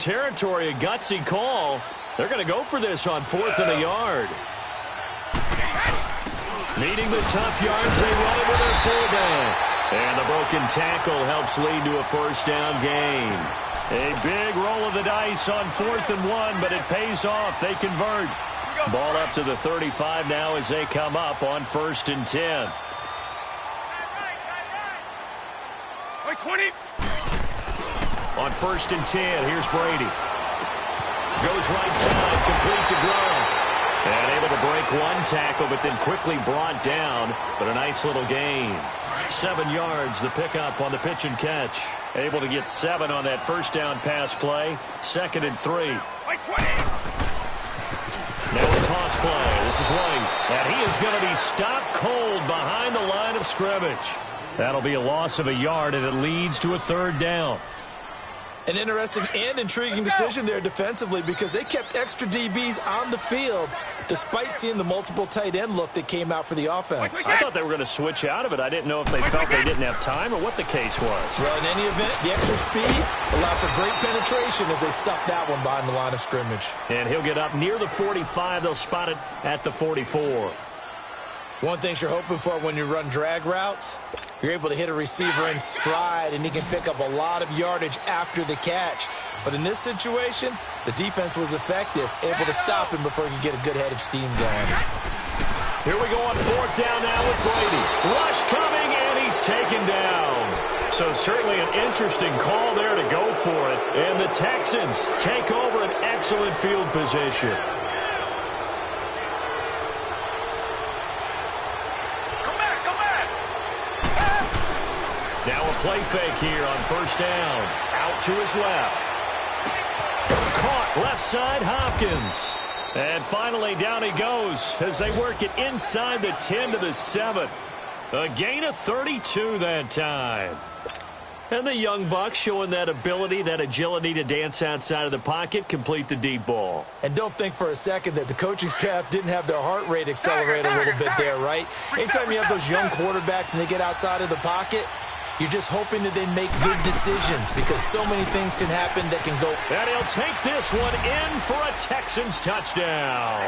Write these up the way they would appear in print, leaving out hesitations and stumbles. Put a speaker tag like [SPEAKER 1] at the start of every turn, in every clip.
[SPEAKER 1] territory, a gutsy call. They're going to go for this on 4th and a yard. Needing the tough yards, they run it with their fullback. And the broken tackle helps lead to a first down gain. A big roll of the dice on 4th and 1, but it pays off. They convert. Ball up to the 35 now as they come up on 1st and 10.
[SPEAKER 2] 20.
[SPEAKER 1] On 1st and 10, here's Brady. Goes right side, complete to Gronk. And able to break one tackle, but then quickly brought down. But a nice little gain. 7 yards, the pickup on the pitch and catch. Able to get 7 on that first down pass play. 2nd and 3. Now a toss play. This is White. And he is going to be stopped cold behind the line of scrimmage. That'll be a loss of a yard, and it leads to a 3rd down.
[SPEAKER 3] An interesting and intriguing decision there defensively because they kept extra DBs on the field despite seeing the multiple tight end look that came out for the offense.
[SPEAKER 1] I thought they were going to switch out of it. I didn't know if they felt they didn't have time or what the case was.
[SPEAKER 3] Well, in any event, the extra speed allowed for great penetration as they stuffed that one behind the line of scrimmage.
[SPEAKER 1] And he'll get up near the 45. They'll spot it at the 44.
[SPEAKER 3] One thing you're hoping for when you run drag routes, you're able to hit a receiver in stride, and he can pick up a lot of yardage after the catch. But in this situation, the defense was effective, able to stop him before he could get a good head of steam going.
[SPEAKER 1] Here we go on 4th down now with Brady. Rush coming, and he's taken down. So certainly an interesting call there to go for it. And the Texans take over an excellent field position. Now a play fake here on 1st down. Out to his left. Caught left side, Hopkins. And finally down he goes as they work it inside the 10 to the 7. A gain of 32 that time. And the young buck showing that ability, that agility to dance outside of the pocket, complete the deep ball.
[SPEAKER 3] And don't think for a second that the coaching staff didn't have their heart rate accelerate a little bit there, right? Anytime you have those young quarterbacks and they get outside of the pocket, you're just hoping that they make good decisions because so many things can happen that can go.
[SPEAKER 1] And he'll take this one in for a Texans touchdown.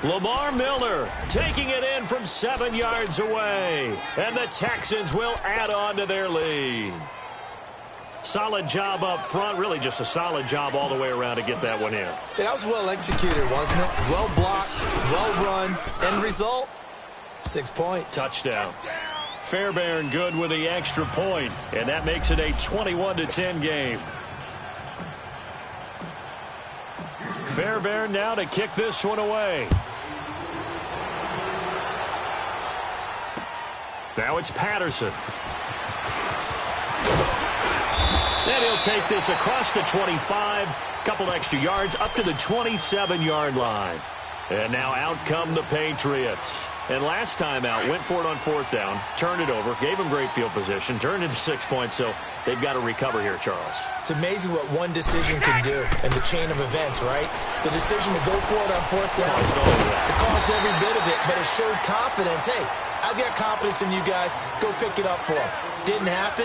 [SPEAKER 1] Lamar Miller taking it in from 7 yards away. And the Texans will add on to their lead. Solid job up front. Really just a solid job all the way around to get that one in.
[SPEAKER 3] That was well executed, wasn't it? Well blocked, well run. End result, 6 points.
[SPEAKER 1] Touchdown. Fairbairn good with the extra point, and that makes it a 21-10 game. Fairbairn now to kick this one away. Now it's Patterson. Then he'll take this across the 25, couple extra yards up to the 27-yard line. And now out come the Patriots. And last time out, went for it on 4th down, turned it over, gave them great field position, turned into 6 points, so they've got to recover here, Charles.
[SPEAKER 3] It's amazing what one decision can do in the chain of events, right? The decision to go for it on 4th down, it caused every bit of it, but it showed confidence. Hey, I've got confidence in you guys. Go pick it up for them. Didn't happen.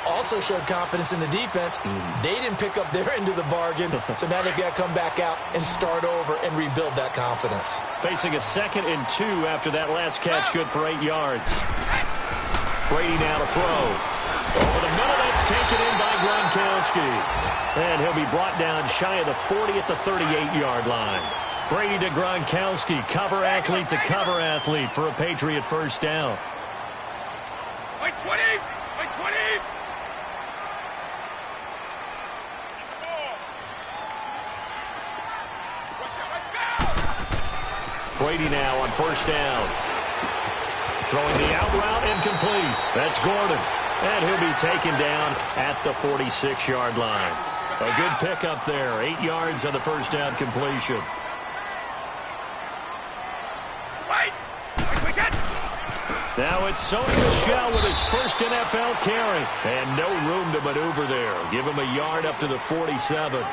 [SPEAKER 3] Also showed confidence in the defense. They didn't pick up their end of the bargain, so now they've got to come back out and start over and rebuild that confidence.
[SPEAKER 1] Facing a 2nd and 2 after that last catch, good for 8 yards. Brady now to throw. Over the middle, that's taken in by Gronkowski. And he'll be brought down shy of the 40 at the 38-yard line. Brady to Gronkowski, cover athlete to cover athlete for a Patriot first down.
[SPEAKER 2] 20! 20!
[SPEAKER 1] Brady now on 1st down. Throwing the out route incomplete. That's Gordon. And he'll be taken down at the 46-yard line. A good pickup there. 8 yards on the first down completion. Now it's Sony Michel with his first NFL carry. And no room to maneuver there. Give him a yard up to the 47.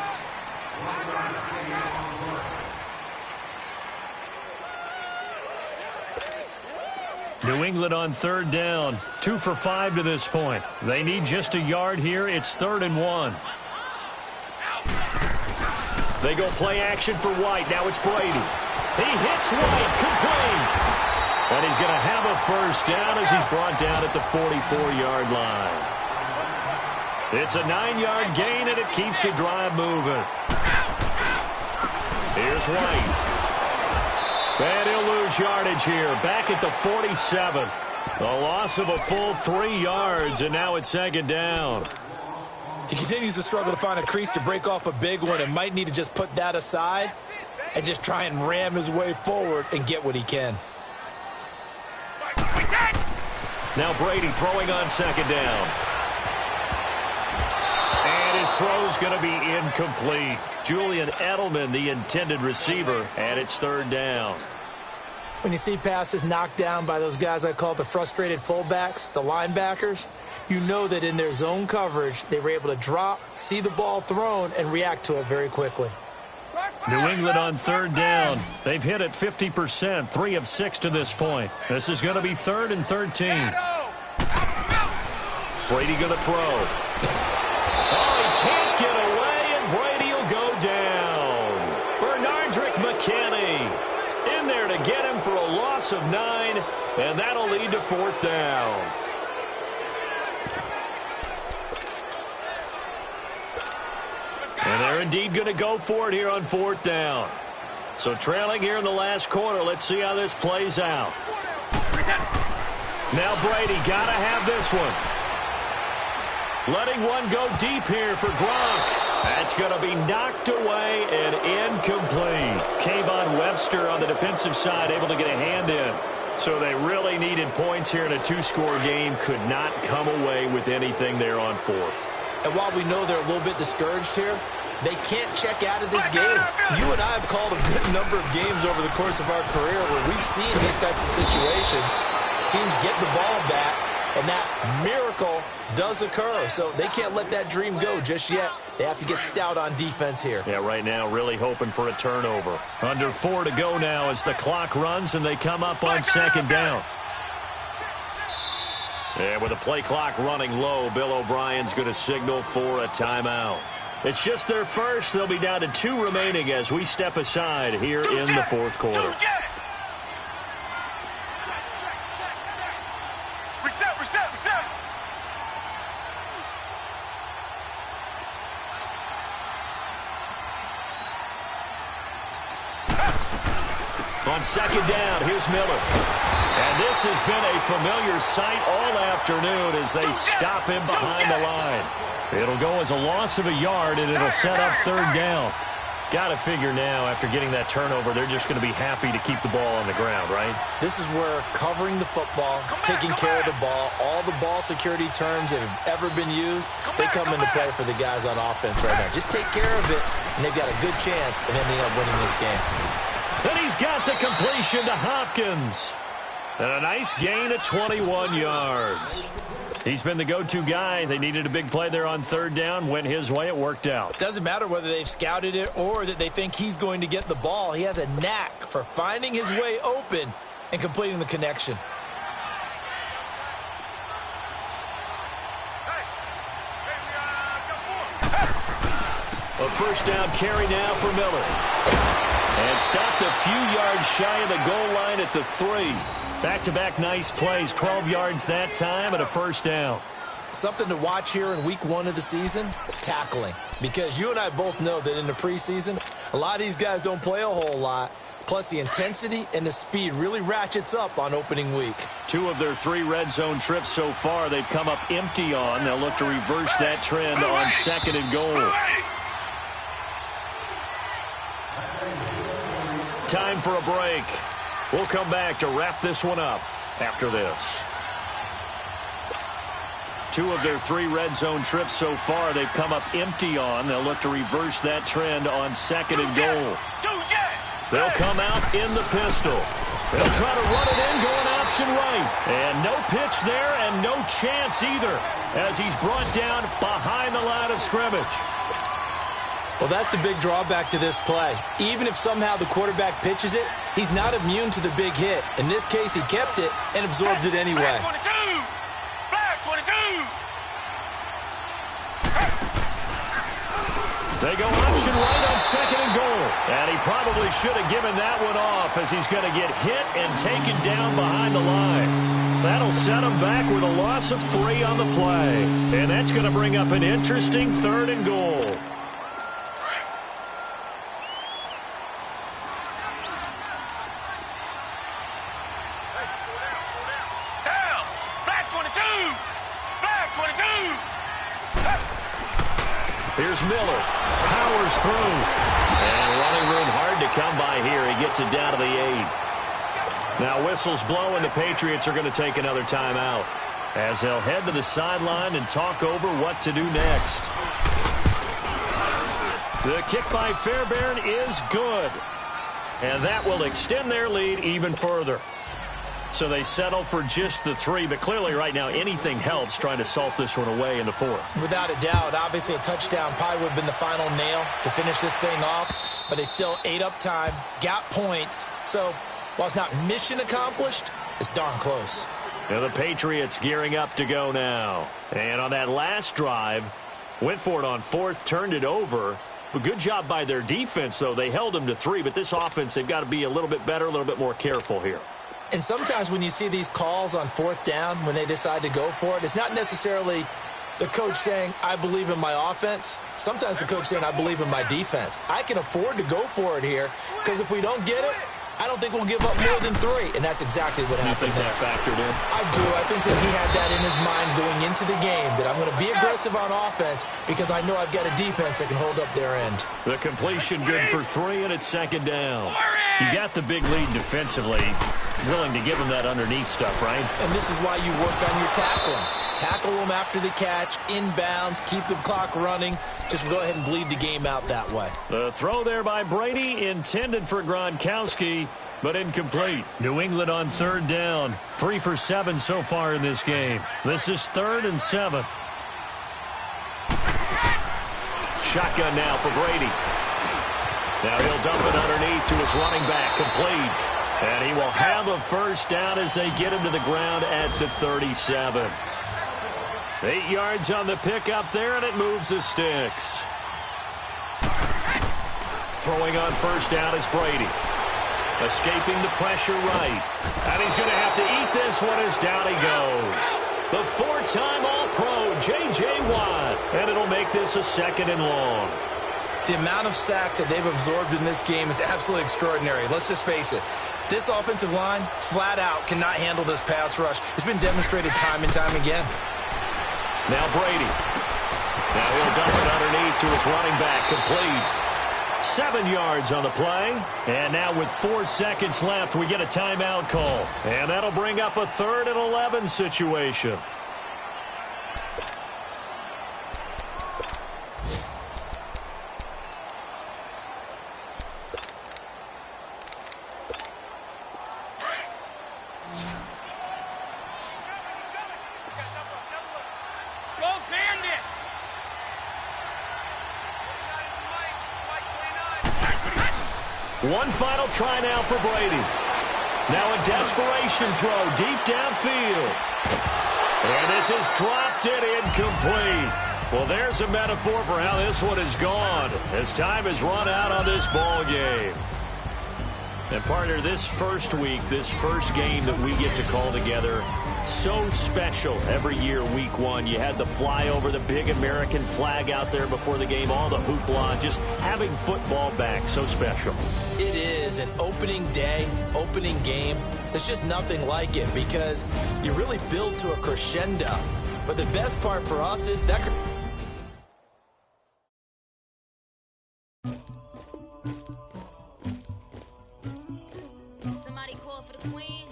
[SPEAKER 1] New England on 3rd down. 2 for 5 to this point. They need just a yard here. It's 3rd and 1. They go play action for White. Now it's Brady. He hits White, complete. And he's going to have a first down as he's brought down at the 44-yard line. It's a 9-yard gain, and it keeps the drive moving. Here's White. And he'll lose yardage here. Back at the 47. A loss of a full 3 yards, and now it's second down.
[SPEAKER 3] He continues to struggle to find a crease to break off a big one and might need to just put that aside and just try and ram his way forward and get what he can.
[SPEAKER 1] Now Brady throwing on second down. And his throw's going to be incomplete. Julian Edelman, the intended receiver, and it's third down.
[SPEAKER 3] When you see passes knocked down by those guys I call the frustrated fullbacks, the linebackers, you know that in their zone coverage, they were able to drop, see the ball thrown, and react to it very quickly.
[SPEAKER 1] New England on third down. They've hit it 50%, 3 of 6 to this point. This is going to be 3rd and 13. Brady going to throw. Oh, he can't get away, and Brady will go down. Bernardrick McKinney in there to get him for a loss of 9, and that'll lead to 4th down. And they're indeed going to go for it here on 4th down. So trailing here in the last quarter. Let's see how this plays out. Now Brady got to have this one. Letting one go deep here for Gronk. That's going to be knocked away and incomplete. Kayvon Webster on the defensive side able to get a hand in. So they really needed points here in a 2-score game. Could not come away with anything there on 4th.
[SPEAKER 3] And while we know they're a little bit discouraged here, they can't check out of this game. You and I have called a good number of games over the course of our career where we've seen these types of situations. Teams get the ball back, and that miracle does occur. So they can't let that dream go just yet. They have to get stout on defense here.
[SPEAKER 1] Yeah, right now really hoping for a turnover. Under 4 to go now as the clock runs and they come up on second down. And with the play clock running low, Bill O'Brien's going to signal for a timeout. It's just their first. They'll be down to 2 remaining as we step aside here in the 4th quarter.
[SPEAKER 2] Reset.
[SPEAKER 1] On second down, here's Miller. And this has been a familiar sight all afternoon as they stop him behind the line. It'll go as a loss of a yard, and it'll set up third down. Got to figure now, after getting that turnover, they're just going to be happy to keep the ball on the ground, right?
[SPEAKER 3] This is where covering the football, taking care of the ball, all the ball security terms that have ever been used, they come into play for the guys on offense right now. Just take care of it, and they've got a good chance of ending up winning this game.
[SPEAKER 1] And he's got the completion to Hopkins. And a nice gain of 21 yards. He's been the go-to guy. They needed a big play there on third down. Went his way. It worked out.
[SPEAKER 3] Doesn't matter whether they've scouted it or that they think he's going to get the ball. He has a knack for finding his way open and completing the connection.
[SPEAKER 1] A first down carry now for Miller. And stopped a few yards shy of the goal line at the 3. Back-to-back nice plays, 12 yards that time and a first down.
[SPEAKER 3] Something to watch here in week 1 of the season, tackling. Because you and I both know that in the preseason, a lot of these guys don't play a whole lot. Plus, the intensity and the speed really ratchets up on opening week. 2
[SPEAKER 1] of their 3 red zone trips so far, they've come up empty on. They'll look to reverse that trend on second and goal. Time for a break. We'll come back to wrap this one up after this. 2 of their 3 red zone trips so far, they've come up empty on. They'll look to reverse that trend on second and goal. They'll come out in the pistol. They'll try to run it in, going option right. And no pitch there and no chance either as he's brought down behind the line of scrimmage.
[SPEAKER 3] Well, that's the big drawback to this play. Even if somehow the quarterback pitches it, he's not immune to the big hit. In this case, he kept it and absorbed it anyway.
[SPEAKER 1] They go option right on second and goal. And he probably should have given that one off as he's going to get hit and taken down behind the line. That'll set him back with a loss of 3 on the play. And that's going to bring up an interesting 3rd and goal. Here's Miller. Powers through. And running room hard to come by here. He gets it down to the 8. Now whistles blow, and the Patriots are going to take another timeout as they'll head to the sideline and talk over what to do next. The kick by Fairbairn is good. And that will extend their lead even further. So they settle for just the 3, but clearly right now anything helps trying to salt this one away in the 4th.
[SPEAKER 3] Without a doubt, obviously a touchdown probably would have been the final nail to finish this thing off, but they still ate up time, got points. So while it's not mission accomplished, it's darn close.
[SPEAKER 1] Now the Patriots gearing up to go now. And on that last drive, went for it on 4th, turned it over. But good job by their defense, though. They held them to 3, but this offense, they've got to be a little bit better, a little bit more careful here.
[SPEAKER 3] And sometimes when you see these calls on 4th down, when they decide to go for it, it's not necessarily the coach saying, I believe in my offense. Sometimes the coach saying, I believe in my defense. I can afford to go for it here because if we don't get it, I don't think we'll give up more than 3. And that's exactly what happened there.
[SPEAKER 1] You think that factored in?
[SPEAKER 3] I do. I think that he had that in his mind going into the game, that I'm going to be aggressive on offense because I know I've got a defense that can hold up their end.
[SPEAKER 1] The completion good for 3, and it's 2nd down. You got the big lead defensively. Willing to give them that underneath stuff, right?
[SPEAKER 3] And this is why you work on your tackling. Tackle them after the catch, inbounds, keep the clock running. Just go ahead and bleed the game out that way.
[SPEAKER 1] The throw there by Brady, intended for Gronkowski, but incomplete. New England on 3rd down. 3 for 7 so far in this game. This is 3rd and 7. Shotgun now for Brady. Now he'll dump it underneath to his running back, complete. And he will have a 1st down as they get him to the ground at the 37. 8 yards on the pickup there, and it moves the sticks. Throwing on 1st down is Brady. Escaping the pressure right. And he's going to have to eat this one as down he goes. The 4-time All-Pro, J.J. Watt. And it'll make this a 2nd and long.
[SPEAKER 3] The amount of sacks that they've absorbed in this game is absolutely extraordinary. Let's just face it. This offensive line, flat out, cannot handle this pass rush. It's been demonstrated time and time again.
[SPEAKER 1] Now Brady. Now he'll dump it underneath to his running back, complete. 7 yards on the play. And now with 4 seconds left, we get a timeout call. And that'll bring up a 3rd and 11 situation. One final try now for Brady. Now a desperation throw deep downfield. And this is dropped it incomplete. Well, there's a metaphor for how this one is gone as time has run out on this ball game. And partner, this first week, this first game that we get to call together, so special every year, week 1. You had the flyover, the big American flag out there before the game, all the hoopla, just having football back, so special.
[SPEAKER 3] It is an opening day, opening game. There's just nothing like it because you really build to a crescendo. But the best part for us is that...
[SPEAKER 4] Somebody call for the queen.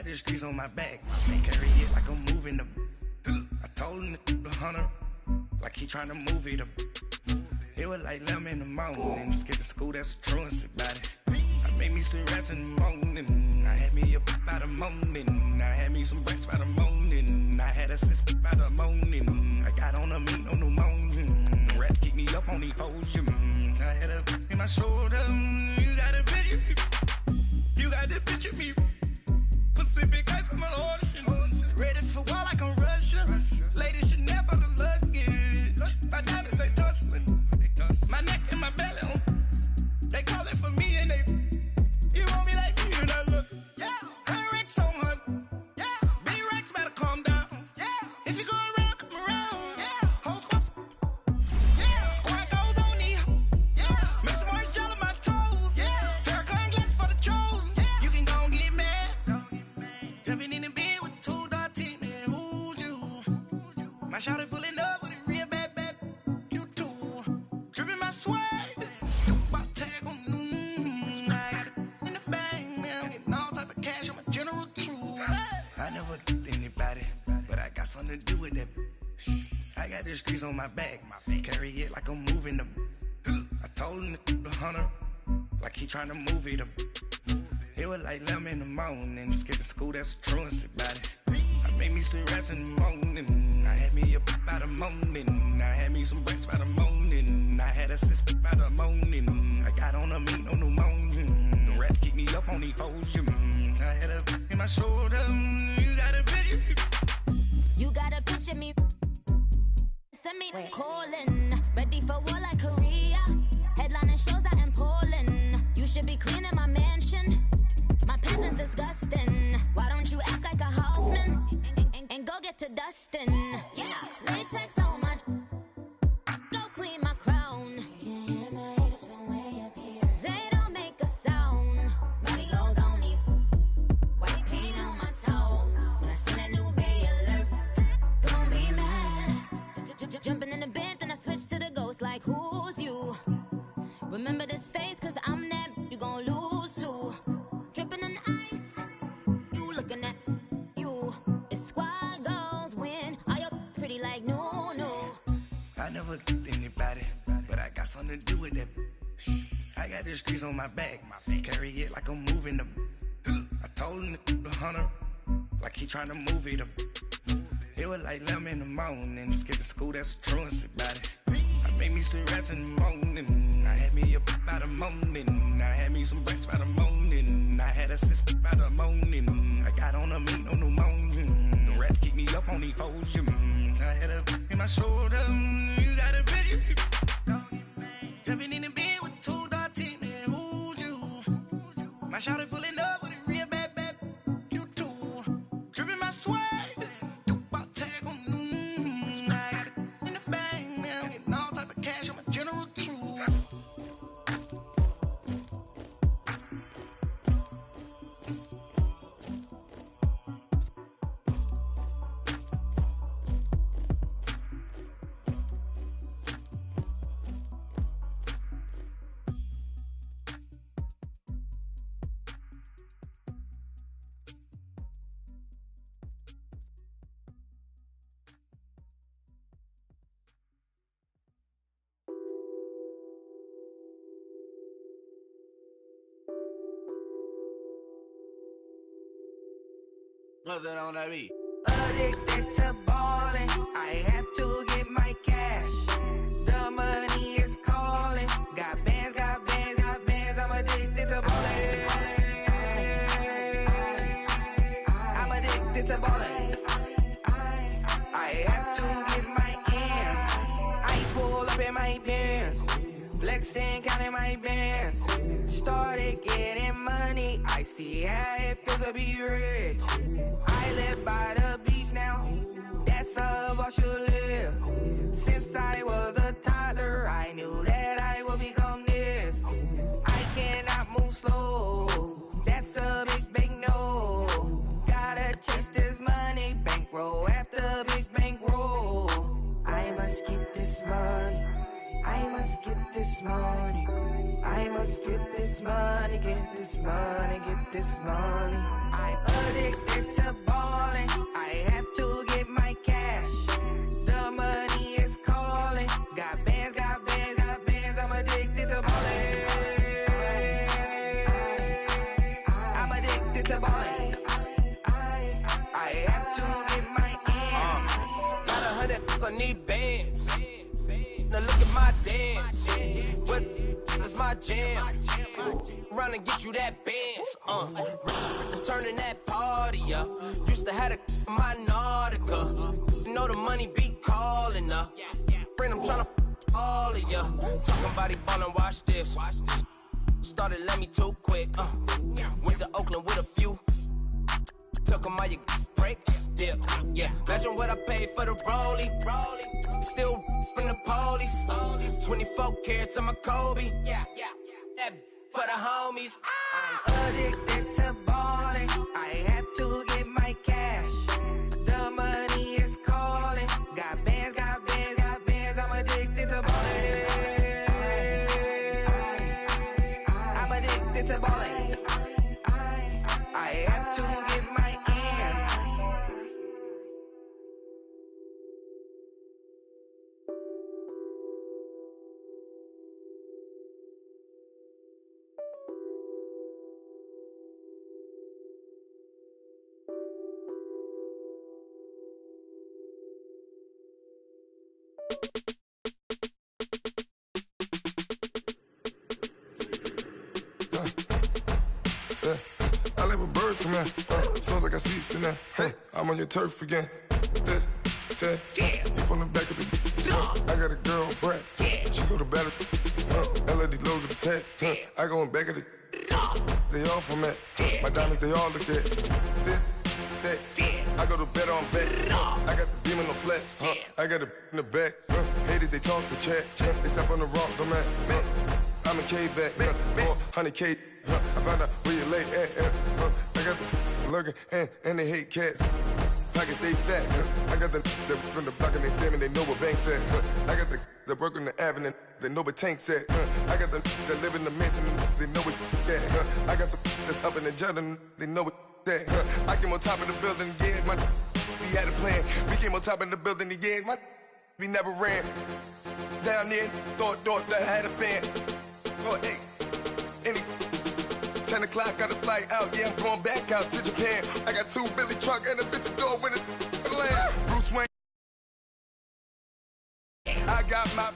[SPEAKER 5] The streets on my back, they carry it like I'm moving the. I told him the hunter, like he trying to move it up. It was like 11 in the morning, skipping school, that's a truancy about it. I made me some rats in the morning, I had me a pop by the morning, I had me some breaks by the morning, I had a sis by the morning, I got on a meat on the morning, rats keep me up on the podium, I had a in my shoulder. You got a picture. You got the picture me. Pacific ice on my ocean. Ready for war like I'm Russian. Ladies should never the luggage. My diamonds they tussling. My neck and my belly on. They calling for me and they. You want me like me and I look. Yeah. Her Rex on her. Yeah. B-Rex better calm down. Yeah. If you go around, come around. Yeah. Whole squad. Yeah. Squad goes on me. Yeah. Make some orange gel on my toes. Yeah. Farrakhan glass for the chosen. Yeah. You can go and get mad. Jumping in the bed with 2 dark teeth, man. Who's you? My shawty pulling up with a real bad. You too. Dripping my swag. About tag on. I got it in the bag now. Getting all type of cash. I'm a general true. I never did anybody, but I got something to do with that. I got the streets on my back. Carry it like I'm moving the. I told him the hunter, like he trying to move it up. It was like 11 in the morning. Skipping school, that's a truancy about it. I made me some rats in the morning. I had me a pop by the morning. I had me some breaks by the morning. I had a sis by the morning. I got on a meat on the morning. The rats keep me up on the podium. I had a in my shoulder. You got a picture.
[SPEAKER 4] You got a picture me. Send me calling. Ready for war like Korea. Headlining shows out in Poland. You should be cleaning my mansion. My peasants disgusting. Why don't you act like a houseman and go get to dusting? Yeah, latex on my. Go clean my crown. Can't hear my haters from way up here. They don't make a sound. Body goes on these. White paint on my toes. When I see that new Bay alert, gon' be mad. Jumping in the bed, then I switch to the ghost like who's you? Remember this face, cause I'm that you gon' lose too. Dripping in ice, you looking at you. It's squad goals win. Are you pretty like no?
[SPEAKER 5] I never did anybody, but I got something to do with that. I got the streets on my back. Carry it like I'm moving the. I told him the hunter, like he trying to move it up. It was like 11 in the morning. Skipping school, that's a truancy about it. I made me some rats in the morning. I had me a pop by the morning. I had me some breaks by the morning. I had a sis by the morning. I got on a meat on the morning. The rats keep me up on the podium. I had a in my shoulder. You got a picture. Jumping in the bed with 2 dark teeth, man. Who's you? My shawty pulling up with a real bad. You too. Dripping my swag. About tag on. I got it in the bag now. Getting all type of cash. I'm a general true.
[SPEAKER 6] Nothing on that beat.
[SPEAKER 7] Addicted to ballin', I have to get my cash. The money is calling. Got bands, I'm addicted to ballin'. I'm addicted to ballin'. I have to get my ends. I pull up in my pants, flexing, counting my bands. Started getting money, I see how it feels to be rich. I live by the beach now, that's how I should live. Since I was a toddler, I knew that I would become this. I cannot move slow, that's a big no. Gotta chase this money, bankroll after big bankroll. I must get this money, I must get this money. I must get this money, get this money, get this money. I'm addicted to ballin', I have to get my cash. The money is calling. Got bands, I'm addicted to ballin'. I'm addicted to ballin'. I have to get my ends.
[SPEAKER 6] Got 100, I need bands. Now look at my dance. What
[SPEAKER 7] my jam. Run and get you that Benz. Turning that party up. Used to have a my Nautica. You know the money be calling up. Friend, I'm tryna all of ya. Talking about it ballin', watch this. Started let me too quick. Went to Oakland with a few. Took 'em all your break. Yeah. Imagine what I paid for the rollie. Still from the police. 24 carats on my Kobe. Yeah. That for the homies.
[SPEAKER 8] I'm addicted to ballin'. I have to get my cash. The money is calling. Got bands. I'm addicted to ballin'. I'm addicted to ballin'. I have to get my ends.
[SPEAKER 9] I like when birds come in. Sounds like I got seats in there. I'm on your turf again. This, that. You from the back of the. I got a girl, Brad. She go to battle. LED logo the tag. I go in back of the. They all from that. My diamonds, they all look at. This, that. I go to bed on bed. I got the beam on the flats. I got it in the back. Haters, they talk the chat. They step on the rock, the man. I'm a K-back. 400K. I found out where you lay at. I got the lurking and they hate cats. Pockets stay fat. I got the from the block and they scamming, they know what banks at. I got the work on the avenue, they know what tanks at. I got the that live in the mansion, they know what that. I got some that's up in the Jordan, they know what that. I came on top of the building, yeah, my we had a plan. We came on top of the building, yeah, my we never ran. Down there, thought that I had a fan. Oh, hey, any 10 o'clock, got a flight out, yeah, I'm going back out to Japan. I got 2 Billy truck and a bitch door with a land. Bruce Wayne. I got my